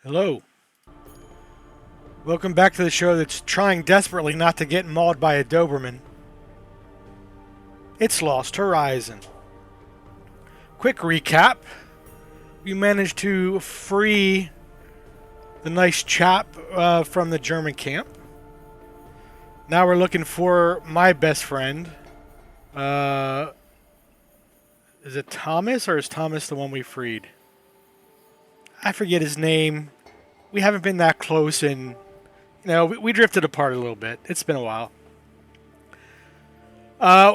Hello. Welcome back to the show that's trying desperately not to get mauled by a Doberman. It's Lost Horizon. Quick recap. We managed to free the nice chap from the German camp. Now we're looking for my best friend. Is it Thomas, or is Thomas the one we freed? I forget his name. We haven't been that close, and we drifted apart a little bit. It's been a while.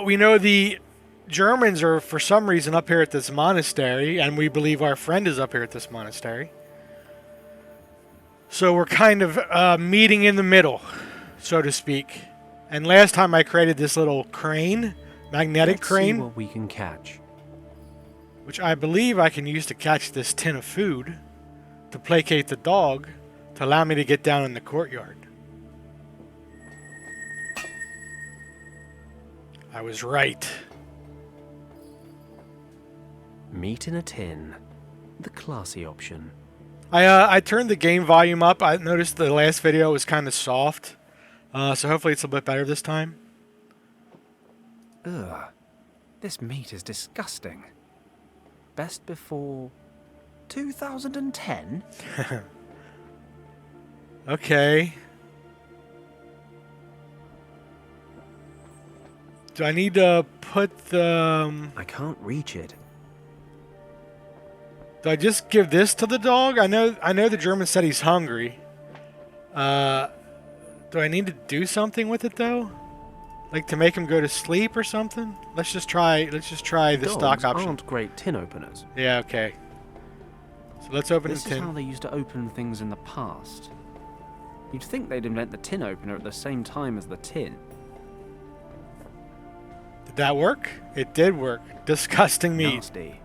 We know the Germans are, for some reason, up here at this monastery, and we believe our friend is up here at this monastery. So we're kind of meeting in the middle, so to speak. And last time I created this little crane, magnetic crane, see what we can catch. Which I believe I can use to catch this tin of food, to placate the dog, to allow me to get down in the courtyard. I was right. Meat in a tin. The classy option. I turned the game volume up. I noticed the last video was kind of soft. So hopefully it's a bit better this time. Ugh. This meat is disgusting. Best before 2010? Okay. Do I need to put the... I can't reach it. Do I just give this to the dog? I know the German said he's hungry. Do I need to do something with it though? Like to make him go to sleep or something? Let's just try the stock Dogs option. aren't great tin openers. Yeah, okay. So let's open This the is tin. how they used to open things in the past. You'd think they'd invent the tin opener at the same time as the tin. Did that work? It did work. Disgusting meat. Nasty.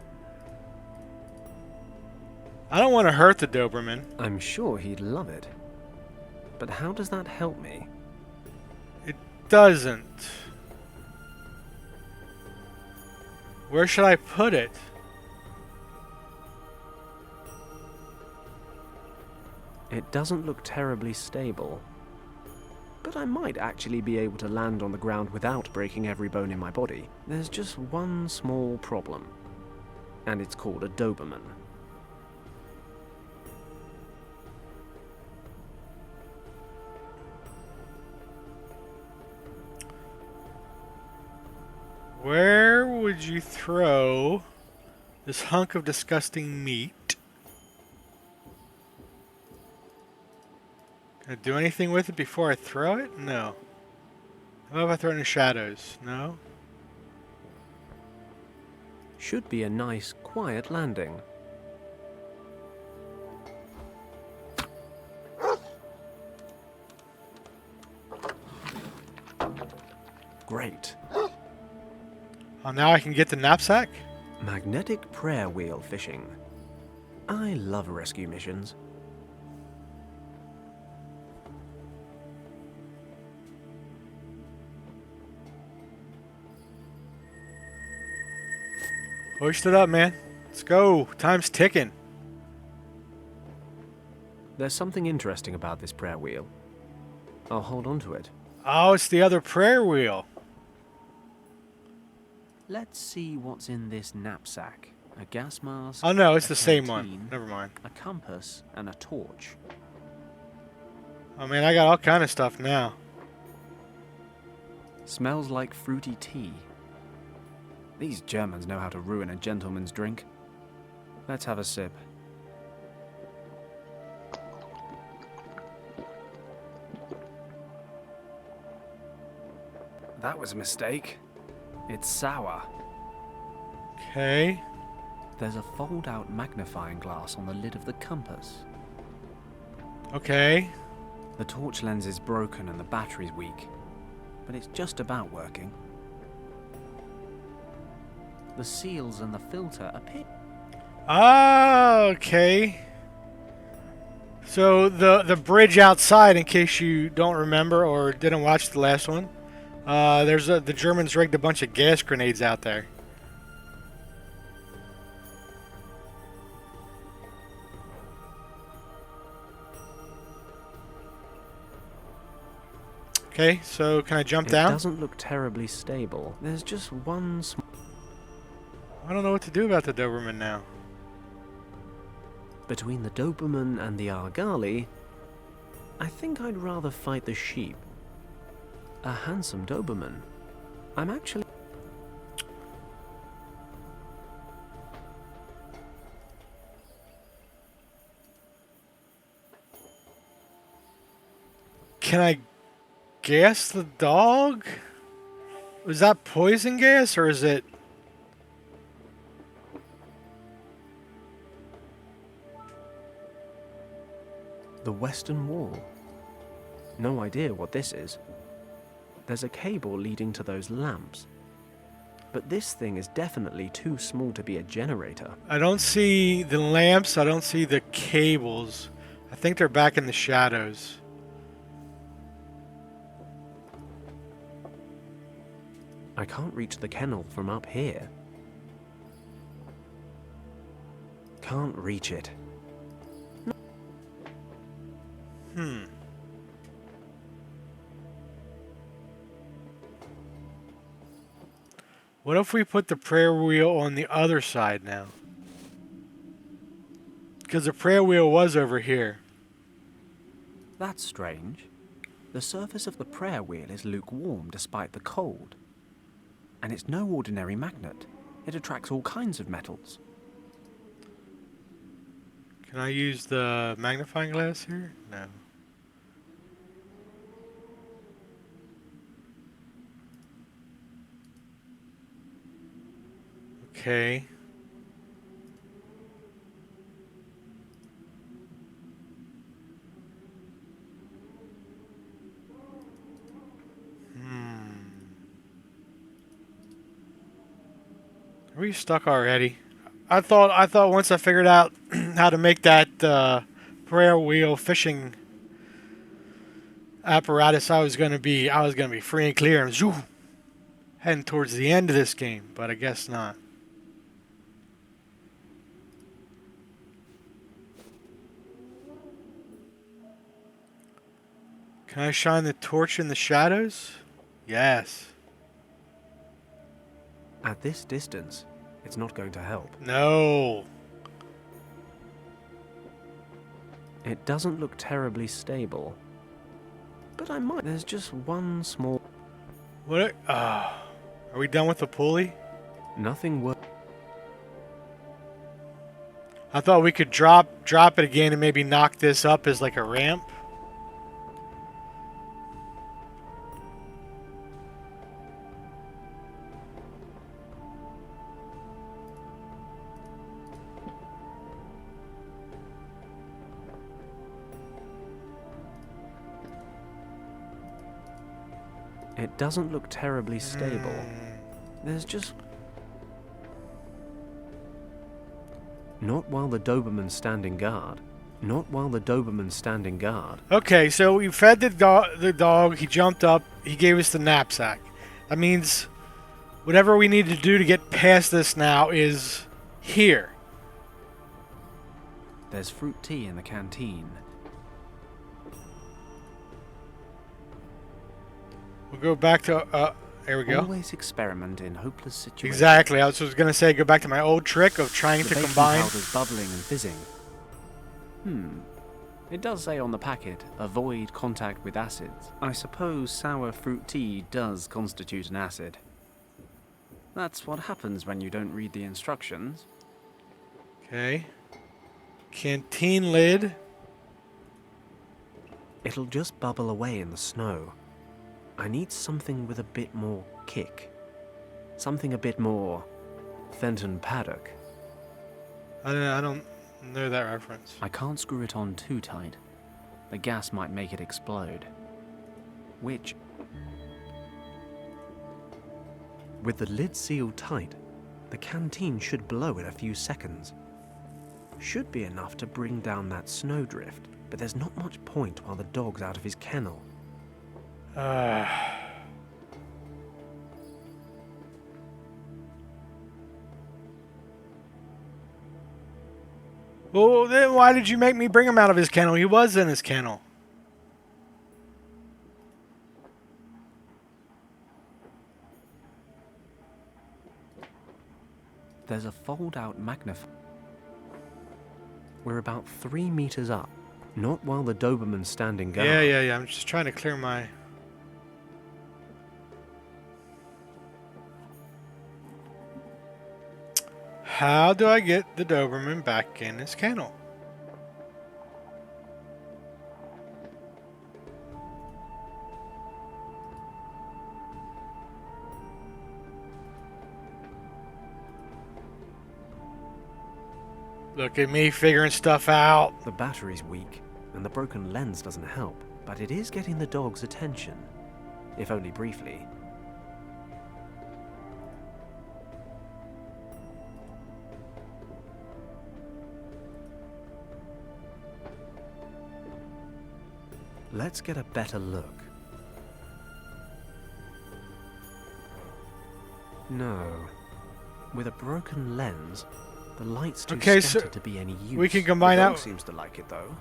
I don't want to hurt the Doberman. I'm sure he'd love it. But how does that help me? It doesn't. Where should I put it? It doesn't look terribly stable. But I might actually be able to land on the ground without breaking every bone in my body. There's just one small problem. And it's called a Doberman. Where would you throw this hunk of disgusting meat? Can I do anything with it before I throw it? No. How about if I throw it in the shadows? No? Should be a nice, quiet landing. Great. Oh, now I can get the knapsack? Magnetic prayer wheel fishing. I love rescue missions. Hoist it up, man. Let's go. Time's ticking. There's something interesting about this prayer wheel. I'll hold on to it. Oh, it's the other prayer wheel. Let's see what's in this knapsack. A gas mask. Oh, no, it's a the same canteen, one. Never mind. A compass and a torch. Oh, man, I got all kind of stuff now. Smells like fruity tea. These Germans know how to ruin a gentleman's drink. Let's have a sip. That was a mistake. It's sour. Okay. There's a fold-out magnifying glass on the lid of the compass. Okay. The torch lens is broken and the battery's weak, but it's just about working. The seals and the filter appear. Ah, okay. So the bridge outside, in case you don't remember or didn't watch the last one, the Germans rigged a bunch of gas grenades out there. Okay, so can I jump It down? doesn't look terribly stable. There's just one small... I don't know what to do about the Doberman now. Between the Doberman and the Argali, I think I'd rather fight the sheep. A handsome Doberman. I'm actually... Can I gas the dog? Was that poison gas or is it... The Western Wall. No idea what this is. There's a cable leading to those lamps. But this thing is definitely too small to be a generator. I don't see the lamps. I don't see the cables. I think they're back in the shadows. I can't reach the kennel from up here. Can't reach it. What if we put the prayer wheel on the other side now? Because the prayer wheel was over here. That's strange. The surface of the prayer wheel is lukewarm despite the cold. And it's no ordinary magnet. It attracts all kinds of metals. Can I use the magnifying glass here? No. Okay. Are we stuck already? I thought once I figured out how to make that prayer wheel fishing apparatus, I was gonna be free and clear and zoo, heading towards the end of this game, but I guess not. Can I shine the torch in the shadows? Yes. At this distance, it's not going to help. No. It doesn't look terribly stable. But I might... There's just one small... What? Are we done with the pulley? Nothing worth... I thought we could drop it again and maybe knock this up as like a ramp. It doesn't look terribly stable. There's just... Not while the Doberman's standing guard. Not while the Doberman's standing guard. Okay, so we fed the dog, he jumped up, he gave us the knapsack. That means whatever we need to do to get past this now is here. There's fruit tea in the canteen. We'll go back to, there we go. Always experiment in hopeless situations. Exactly, I was just going to say go back to my old trick of trying to combine. Powder's bubbling and fizzing. It does say on the packet, avoid contact with acids. I suppose sour fruit tea does constitute an acid. That's what happens when you don't read the instructions. Okay. Canteen lid. It'll just bubble away in the snow. I need something with a bit more kick. Something a bit more Fenton Paddock. I don't know that reference. I can't screw it on too tight. The gas might make it explode. Which... With the lid sealed tight, the canteen should blow in a few seconds. Should be enough to bring down that snowdrift, but there's not much point while the dog's out of his kennel. Well, then why did you make me bring him out of his kennel? He was in his kennel. There's a fold-out magnifier. We're about 3 meters up. Not while the Doberman's standing guard. Yeah. I'm just trying to clear my... How do I get the Doberman back in his kennel? Look at me figuring stuff out. The battery's weak, and the broken lens doesn't help, but it is getting the dog's attention, if only briefly. Let's get a better look. No. With a broken lens, the light's too scattered to be any use. We can combine the that. dog seems to like it though.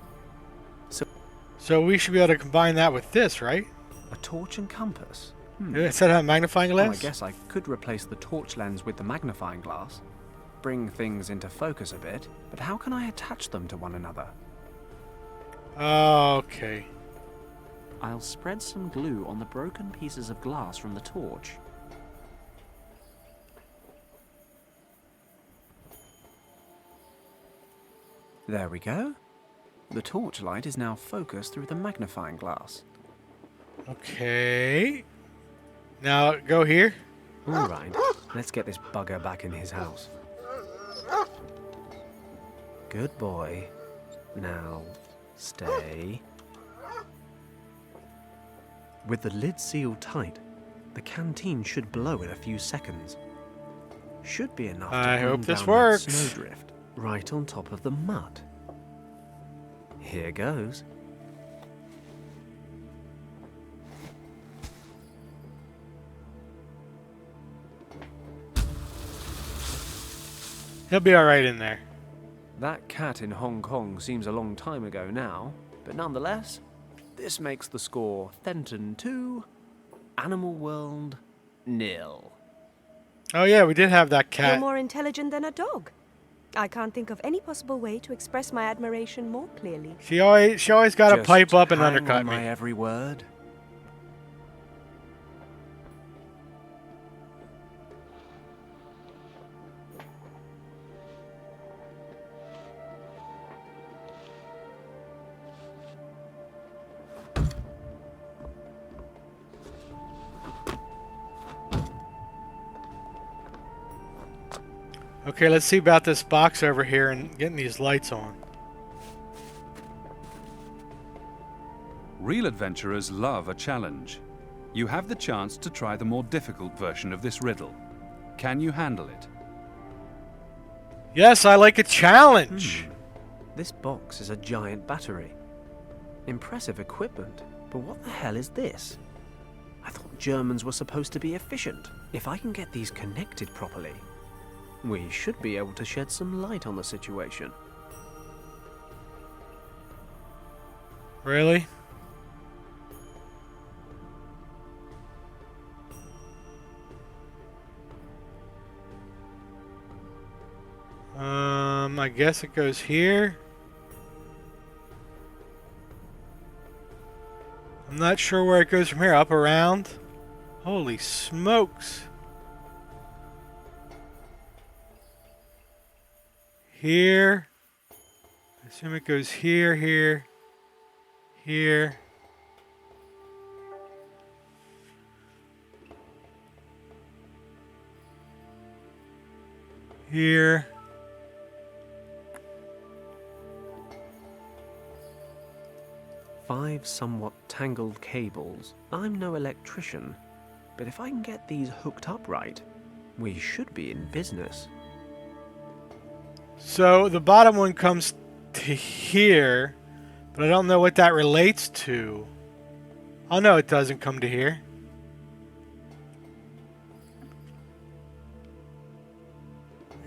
So we should be able to combine that with this, right? A torch and compass. Instead of a magnifying glass? Well, I guess I could replace the torch lens with the magnifying glass. Bring things into focus a bit, but how can I attach them to one another? Okay. I'll spread some glue on the broken pieces of glass from the torch. There we go. The torchlight is now focused through the magnifying glass. Okay. Now go here. All right, let's get this bugger back in his house. Good boy. Now, stay. With the lid sealed tight, the canteen should blow in a few seconds. Should be enough to I hope bring this down that works. snowdrift right on top of the mud. Here goes. He'll be alright in there. That cat in Hong Kong seems a long time ago now, but nonetheless, this makes the score Fenton 2, Animal World 0. Oh yeah, we did have that You're cat. more intelligent than a dog. I can't think of any possible way to express my admiration more clearly. She always got to Just pipe up and hang undercut on my me. every word. Okay, let's see about this box over here and getting these lights on. Real adventurers love a challenge. You have the chance to try the more difficult version of this riddle. Can you handle it? Yes, I like a challenge. This box is a giant battery. Impressive equipment, but what the hell is this? I thought Germans were supposed to be efficient. If I can get these connected properly, we should be able to shed some light on the situation. Really? I guess it goes here. I'm not sure where it goes from here. Up, around? Holy smokes. Here. I assume it goes here, here, here. Here. Five somewhat tangled cables. I'm no electrician, but if I can get these hooked up right, we should be in business. So the bottom one comes to here, but I don't know what that relates to. Oh no, it doesn't come to here.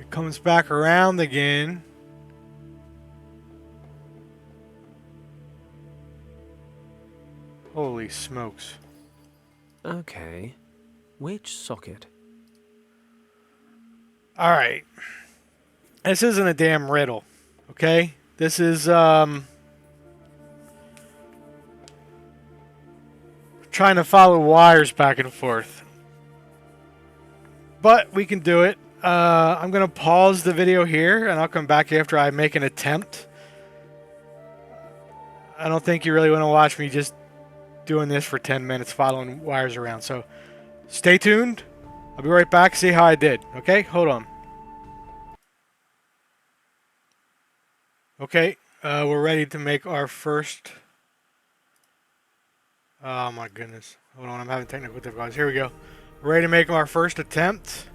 It comes back around again. Holy smokes. Okay, which socket? Alright. This isn't a damn riddle. Okay? This is, trying to follow wires back and forth. But we can do it. I'm going to pause the video here, and I'll come back after I make an attempt. I don't think you really want to watch me just doing this for 10 minutes, following wires around. So stay tuned. I'll be right back, see how I did. Okay? Hold on. Okay, we're ready to make our first... Oh my goodness. Hold on, I'm having technical difficulties. Here we go. We're ready to make our first attempt.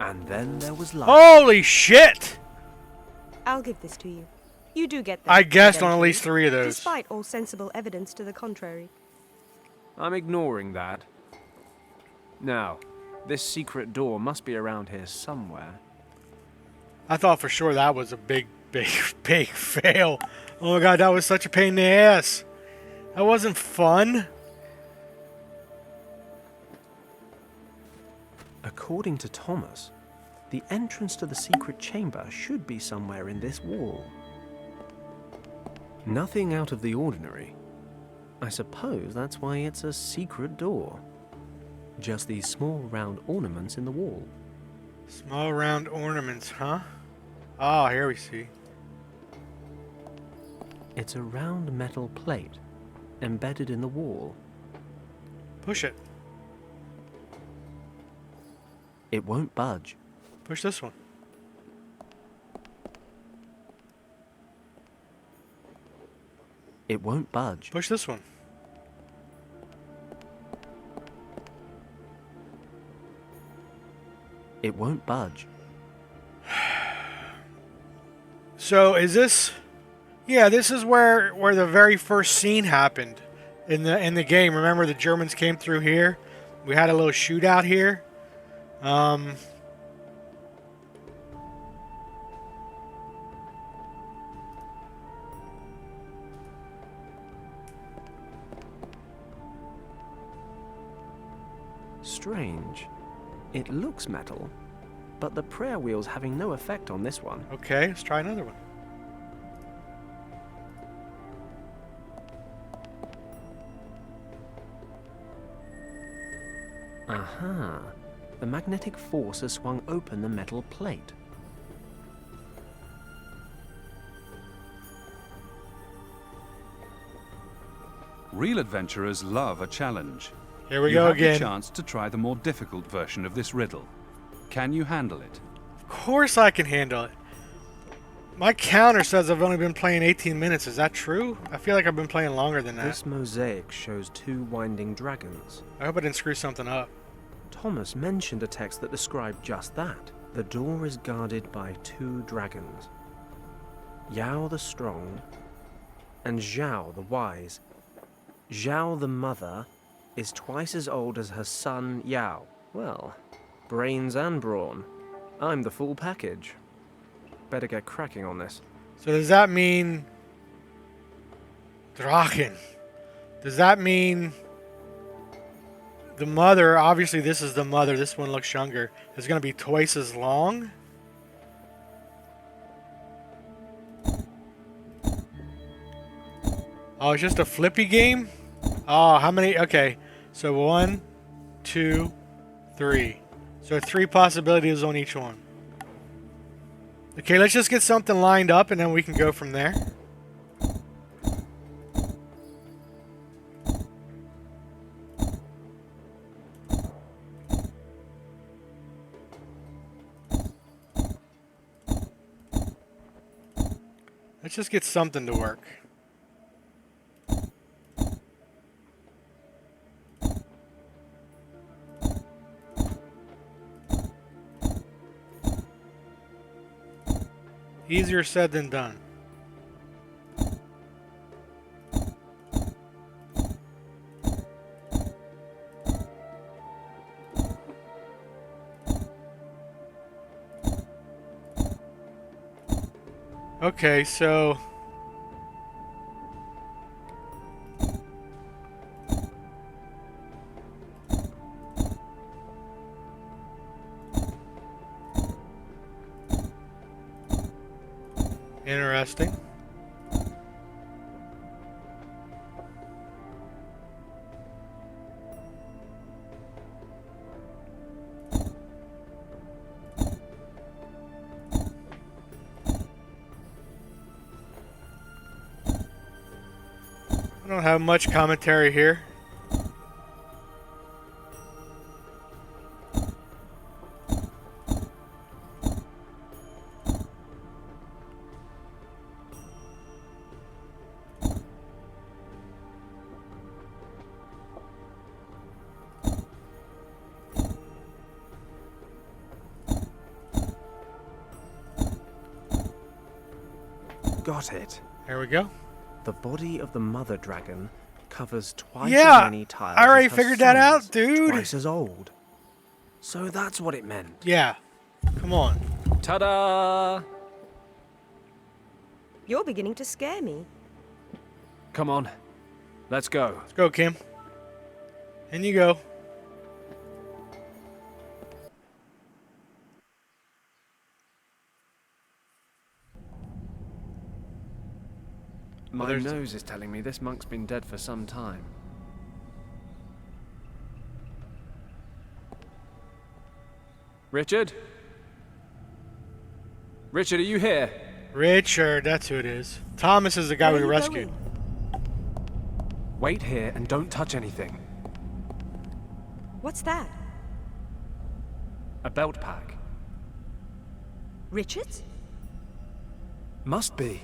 And then there was light. Holy shit! I'll give this to you. You do get that. I guessed on at least 3 of those. Despite all sensible evidence to the contrary. I'm ignoring that. Now, this secret door must be around here somewhere. I thought for sure that was a big fail. Oh my god, that was such a pain in the ass. That wasn't fun. According to Thomas, the entrance to the secret chamber should be somewhere in this wall. Nothing out of the ordinary. I suppose that's why it's a secret door. Just these small round ornaments in the wall. Small round ornaments, huh? Oh, here we see. It's a round metal plate embedded in the wall. Push it. It won't budge. Push this one. It won't budge. Push this one. It won't budge. So is this? Yeah, this is where the very first scene happened in the game. Remember, the Germans came through here. We had a little shootout here. Strange. It looks metal, but the prayer wheel's having no effect on this one. Okay, let's try another one. Aha. The magnetic force has swung open the metal plate. Real adventurers love a challenge. Here we You go have again. the chance to try the more difficult version of this riddle. Can you handle it? Of course I can handle it. My counter says I've only been playing 18 minutes. Is that true? I feel like I've been playing longer than that. This mosaic shows 2 winding dragons. I hope I didn't screw something up. Thomas mentioned a text that described just that. The door is guarded by 2 dragons. Yao the Strong and Zhao the Wise. Zhao the mother is twice as old as her son Yao. Well, brains and brawn. I'm the full package. Better get cracking on this. So does that mean... Drachen. Does that mean... The mother, obviously this is the mother, this one looks younger, is going to be twice as long? Oh, it's just a flippy game? Oh, how many? Okay, so 1, 2, 3. So 3 possibilities on each one. Okay, let's just get something lined up and then we can go from there. Let's just get something to work. Easier said than done. Okay, so... Interesting. I don't have much commentary here. Got it. There we go. The body of the mother dragon covers twice Yeah, as many tiles. I already as her figured that out, sons, dude. Twice as old. So that's what it meant. Yeah. Come on. Ta-da! You're beginning to scare me. Come on, let's go. Let's go, Kim. In you go. My there's- nose is telling me this monk's been dead for some time. Richard? Richard, are you here? Richard, that's who it is. Thomas is the guy Where we are you rescued. going? Wait here and don't touch anything. What's that? A belt pack. Richard's? Must be.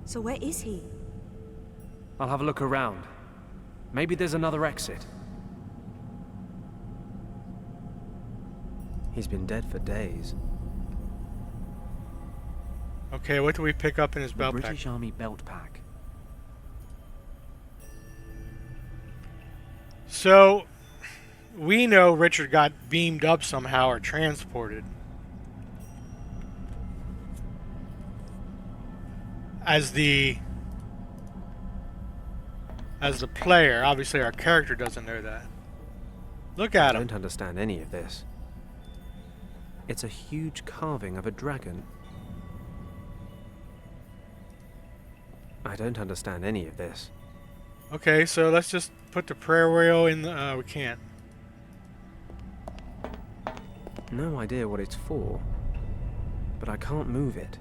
So where is he? I'll have a look around. Maybe there's another exit. He's been dead for days. Okay, what do we pick up in his The belt pack? British Army belt pack. So, we know Richard got beamed up somehow or transported. As the player, obviously our character doesn't know that. Look I at him. don't understand any of this. It's a huge carving of a dragon. I don't understand any of this. Okay, so let's just put the prayer wheel in the, we can't. No idea what it's for, but I can't move it.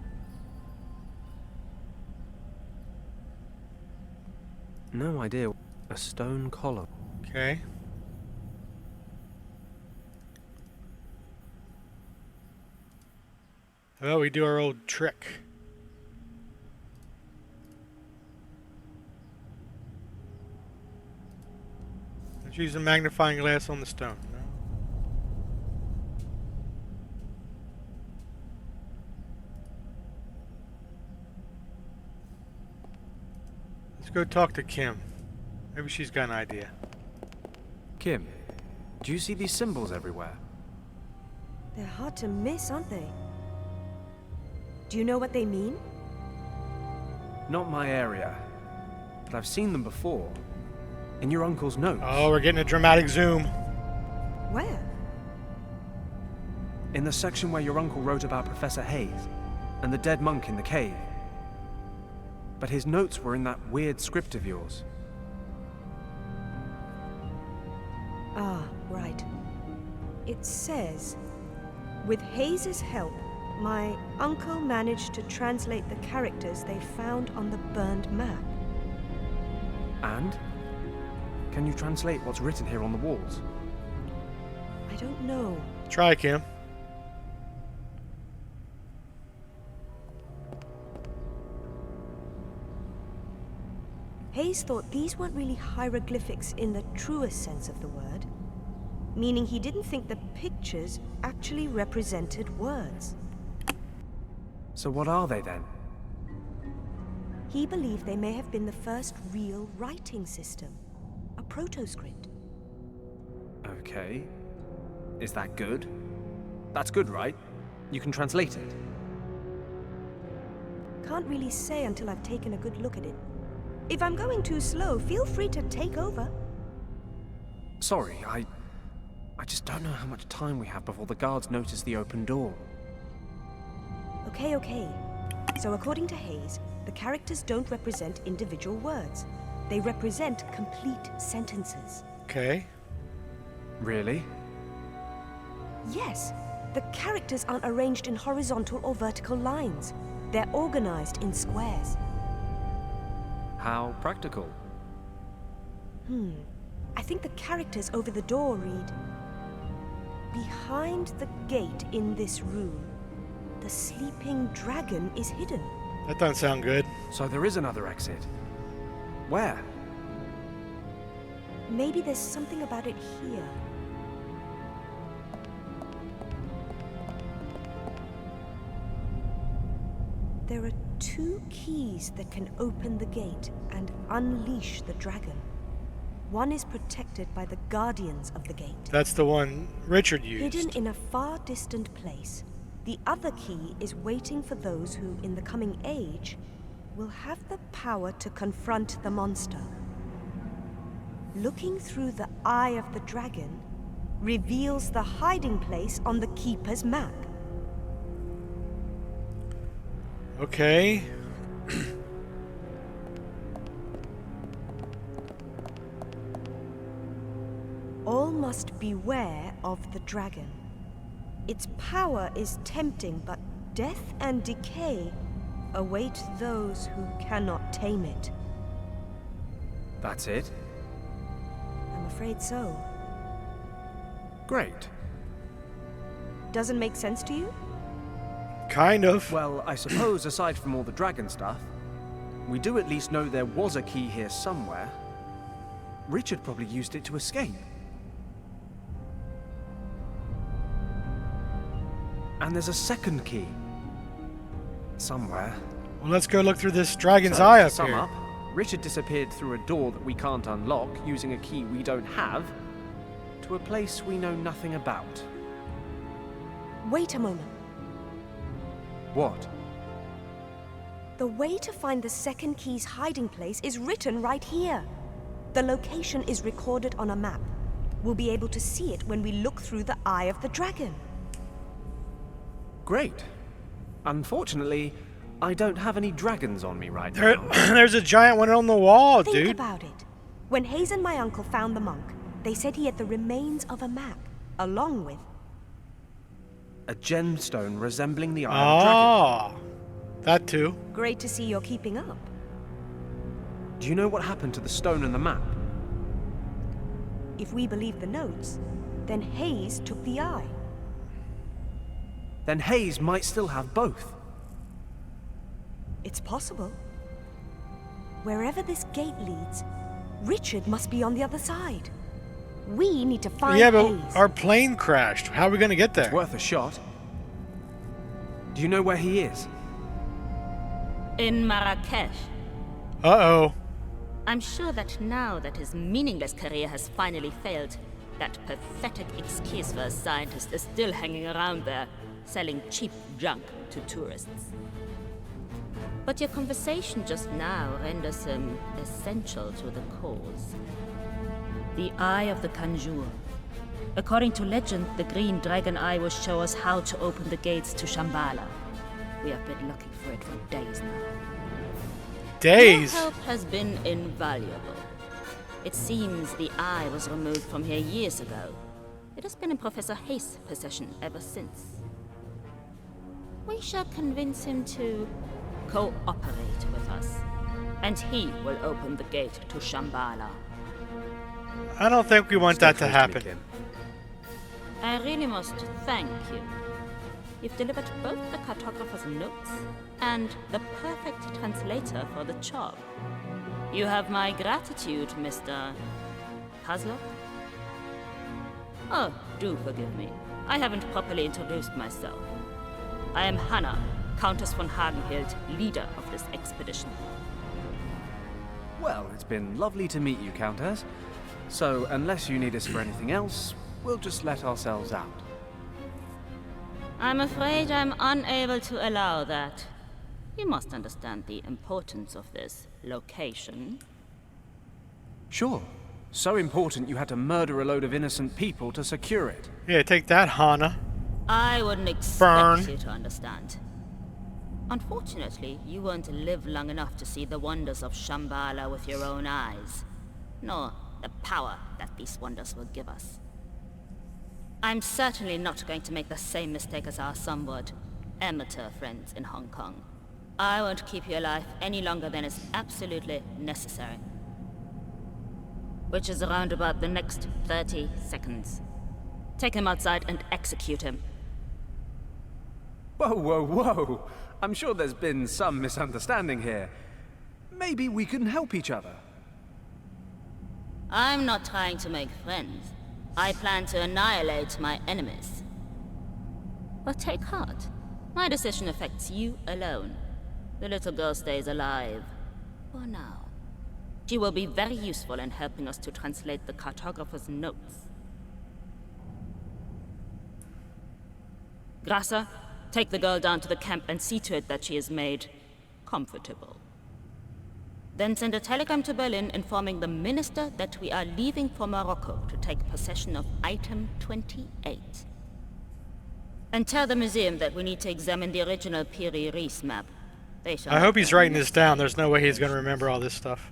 No idea. A stone column. Okay. How about we do our old trick? Let's use a magnifying glass on the stone. No? Let's go talk to Kim. Maybe she's got an idea. Kim, do you see these symbols everywhere? They're hard to miss, aren't they? Do you know what they mean? Not my area, but I've seen them before. In your uncle's notes. Oh, we're getting a dramatic zoom. Where? In the section where your uncle wrote about Professor Hayes and the dead monk in the cave. But his notes were in that weird script of yours. Ah, right. It says, with Hayes's help, my uncle managed to translate the characters they found on the burned map. And? Can you translate what's written here on the walls? I don't know. Try, Kim. Hayes thought these weren't really hieroglyphics in the truest sense of the word, meaning he didn't think the pictures actually represented words. So what are they then? He believed they may have been the first real writing system, a proto-script. Okay. Is that good? That's good, right? You can translate it. Can't really say until I've taken a good look at it. If I'm going too slow, feel free to take over. Sorry, I just don't know how much time we have before the guards notice the open door. Okay. So according to Hayes, the characters don't represent individual words. They represent complete sentences. Okay. Really? Yes, the characters aren't arranged in horizontal or vertical lines. They're organized in squares. How practical. I think the characters over the door read, "Behind the gate in this room, the sleeping dragon is hidden." That doesn't sound good. So there is another exit. Where? Maybe there's something about it here. There are 2 keys that can open the gate and unleash the dragon. One is protected by the guardians of the gate, That's the one Richard used. hidden in a far distant place. The other key is waiting for those who, in the coming age, will have the power to confront the monster. Looking through the eye of the dragon reveals the hiding place on the Keeper's map. Okay. All must beware of the dragon. Its power is tempting, but death and decay await those who cannot tame it. That's it? I'm afraid so. Great. Doesn't make sense to you? Kind of. Well, I suppose aside from all the dragon stuff, we do at least know there was a key here somewhere. Richard probably used it to escape. And there's a second key. Somewhere. Well, let's go look through this dragon's So, eye to up sum here. up, Richard disappeared through a door that we can't unlock using a key we don't have to a place we know nothing about. Wait a moment. What? The way to find the second key's hiding place is written right here. The location is recorded on a map. We'll be able to see it when we look through the eye of the dragon. Great. Unfortunately, I don't have any dragons on me right There, now. there's a giant one on the wall, Think dude. about it. When Hayes and my uncle found the monk, they said he had the remains of a map, along with... A gemstone resembling the eye of a dragon. Ah, that too. Great to see you're keeping up. Do you know what happened to the stone and the map? If we believe the notes, then Hayes took the eye. Then Hayes might still have both. It's possible. Wherever this gate leads, Richard must be on the other side. We need to find Yeah, but Hayes. our plane crashed. How are we going to get there? It's worth a shot. Do you know where he is? In Marrakesh. Uh-oh. I'm sure that now that his meaningless career has finally failed, that pathetic excuse for a scientist is still hanging around there, selling cheap junk to tourists. But your conversation just now renders him essential to the cause. The Eye of the Kanjur. According to legend, the green dragon eye will show us how to open the gates to Shambala. We have been looking for it for days now. Days. Your help has been invaluable. It seems the eye was removed from here years ago. It has been in Professor Hayes' possession ever since. We shall convince him to cooperate with us, and he will open the gate to Shambala. I don't think we want that to happen. I really must thank you. You've delivered both the cartographer's notes and the perfect translator for the job. You have my gratitude, Mr. Puzzler. Oh, do forgive me. I haven't properly introduced myself. I am Hannah, Countess von Hagenhild, leader of this expedition. Well, it's been lovely to meet you, Countess. So, unless you need us for anything else, we'll just let ourselves out. I'm afraid I'm unable to allow that. You must understand the importance of this location. Sure. So important you had to murder a load of innocent people to secure it. Yeah, take that, Hana. I wouldn't expect Burn. you to understand. Unfortunately, you won't live long enough to see the wonders of Shambala with your own eyes, nor the power that these wonders will give us. I'm certainly not going to make the same mistake as our somewhat amateur friends in Hong Kong. I won't keep you alive any longer than is absolutely necessary. Which is around about the next 30 seconds. Take him outside and execute him. Whoa, whoa, whoa! I'm sure there's been some misunderstanding here. Maybe we can help each other. I'm not trying to make friends. I plan to annihilate my enemies. But take heart. My decision affects you alone. The little girl stays alive. For now. She will be very useful in helping us to translate the cartographer's notes. Grasser, take the girl down to the camp and see to it that she is made comfortable. Then send a telegram to Berlin informing the minister that we are leaving for Morocco to take possession of item 28. And tell the museum that we need to examine the original Piri Reis map. They shall I hope he's writing this down. There's no way he's going to remember all this stuff.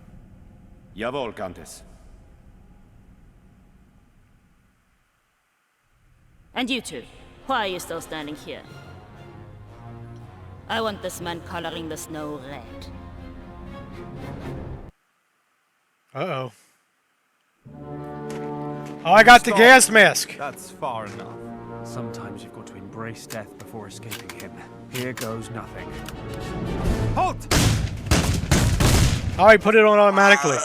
Jawohl, Countess. And you two, why are you still standing here? I want this man coloring the snow red. Uh-oh. Oh, I got the gas mask. That's far enough. Sometimes you've got to embrace death before escaping him. Here goes nothing. Halt! Oh, he put it on automatically.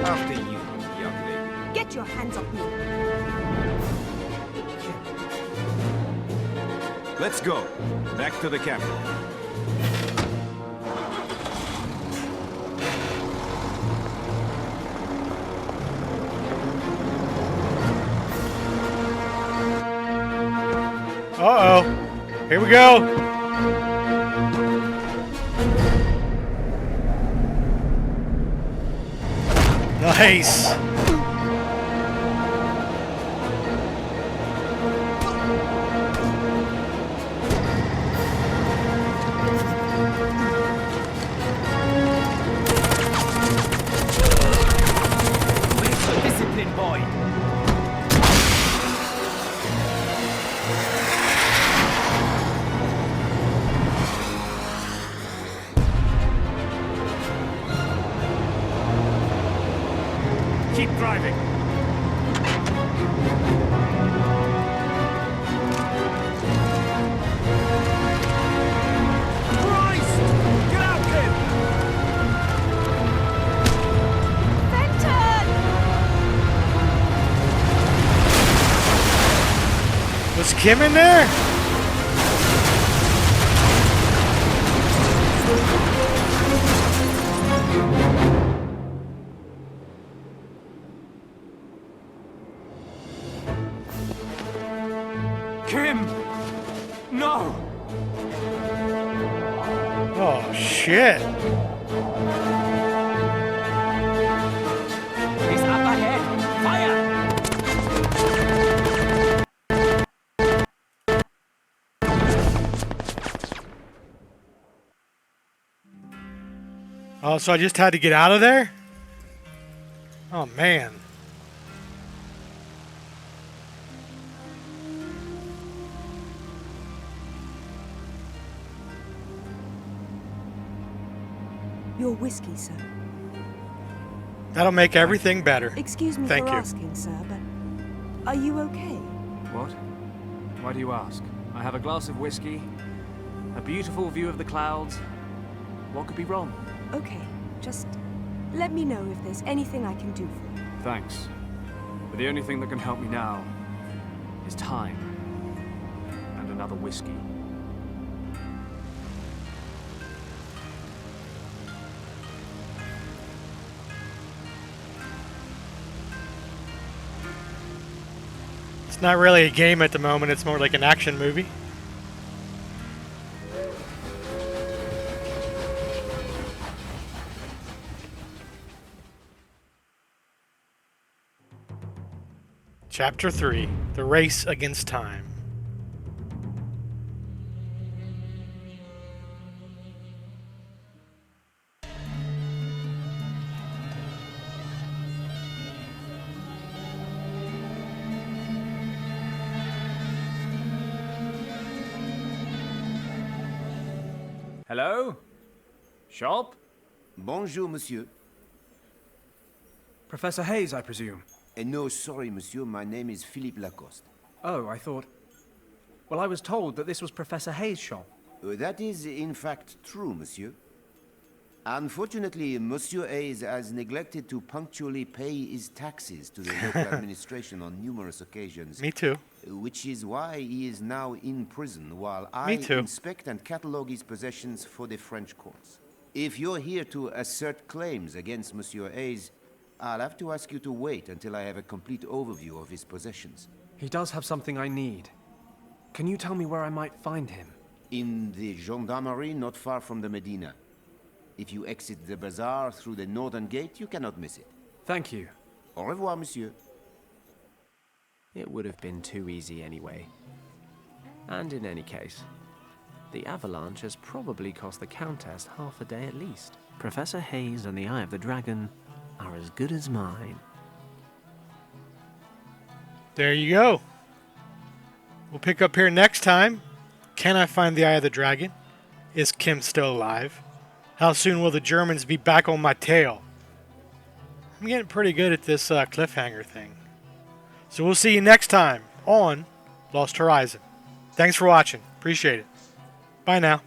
After you, young lady. Get your hands off me. Let's go. Back to the camp. Uh-oh. Here we go. Nice. Discipline, boy. Keep driving. Christ! Get out, kid! Was Kim in there? Kim! No! Oh, shit. He's up ahead! Fire! Oh, so I just had to get out of there? Oh, man. Your whiskey, sir. That'll make everything better. Excuse me Thank for you. asking, sir, but are you okay? What? Why do you ask? I have a glass of whiskey, a beautiful view of the clouds. What could be wrong? Okay, just let me know if there's anything I can do for you. Thanks. But the only thing that can help me now is time and another whiskey. It's not really a game at the moment, it's more like an action movie. Chapter 3, The Race Against Time. Hello? Shop? Bonjour, monsieur. Professor Hayes, I presume. No, sorry, monsieur. My name is Philippe Lacoste. Oh, I thought... Well, I was told that this was Professor Hayes' shop. That is, in fact, true, monsieur. Unfortunately, Monsieur Hayes has neglected to punctually pay his taxes to the local administration on numerous occasions. Me too. Which is why he is now in prison while Me I too. inspect and catalogue his possessions for the French courts. If you're here to assert claims against Monsieur Hayes, I'll have to ask you to wait until I have a complete overview of his possessions. He does have something I need. Can you tell me where I might find him? In the gendarmerie not far from the Medina. If you exit the bazaar through the northern gate, you cannot miss it. Thank you. Au revoir, monsieur. It would have been too easy anyway. And in any case, the avalanche has probably cost the Countess half a day at least. Professor Hayes and the Eye of the Dragon are as good as mine. There you go. We'll pick up here next time. Can I find the Eye of the Dragon? Is Kim still alive? How soon will the Germans be back on my tail? I'm getting pretty good at this cliffhanger thing. So we'll see you next time on Lost Horizon. Thanks for watching. Appreciate it. Bye now.